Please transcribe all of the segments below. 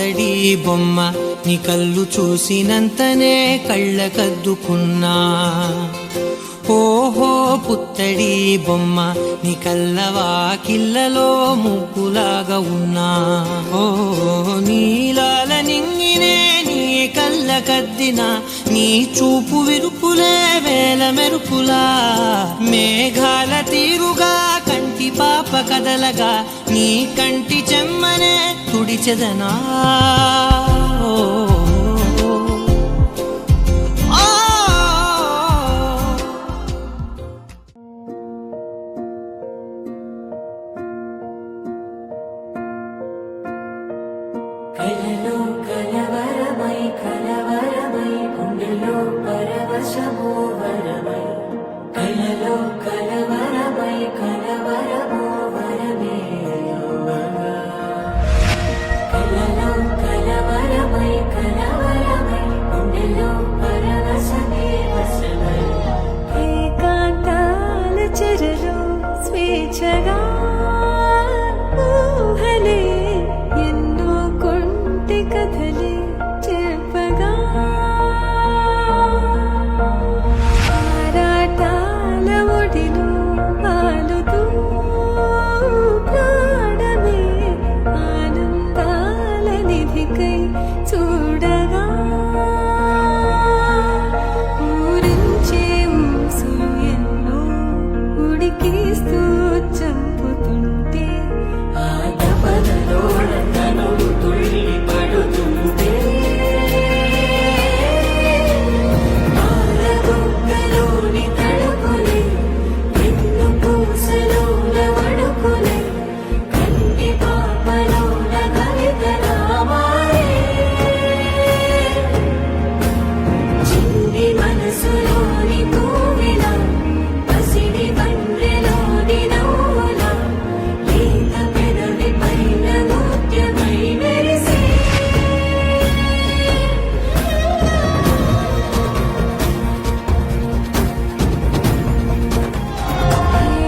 పుత్తడి బొమ్మ నీ కళ్ళు చూసినంతనే కళ్ళకద్దుకున్నా. ఓహో పుత్తడి బొమ్మ నీ కళ్ళవాకిళ్ళలో ముగ్గులాగా ఉన్నా. ఓ నీలాల నింగినే నీ కళ్ళకద్దిన నీ చూపు విరుపులే వేల మెరుపులా. మేఘాల తీరుగా కంటి పాప కదలగా నీ కంటి చెమ్మనే తుడిచెదనా. కలలో కలవరమై కలవరమై గుండెలో పరవశమో వరమై. కలలో కలవరమై కలవరమో వరమే యువగా. కలలో కలవరమై కలవరమై గుండెలో పరవశమే వశమై. ఏకాంతాల చెరలో స్వేచ్ఛగా ఊహలే కథలే చెప్పగా. ఆరాటాల ఒడిలో పాలుతూ ప్రాణమే ఆనందాల నిధికై చూడగా. ఊరించే ఊసులు ఎన్నో ఉడికిస్తూ చంపుతుంటే ఆ తపనలో తనుడు తుళ్ళి పడుతుంటే. పాలబుగ్గలోని తడుకులే వెన్ను పూసలోన వడుకులే కంటి పాపలోన కవిత రామాలే. చిన్ని మనసులోని పూవిల పసిడి బండ్రెలోని నవ్వుల లేత పెదవి పైన ముత్యమై మెరిసే.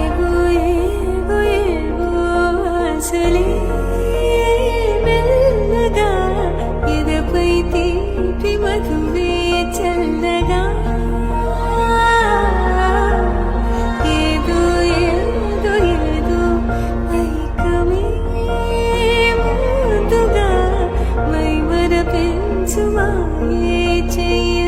ఏవో ఏవో ఏవో ఆశలే మెల్లగా ఎదపై తీపి మధువే చల్లగా. ఏదో ఏదో ఏదో మైకమే ముందుగా మైమర పెంచు మాయే చెయ్య.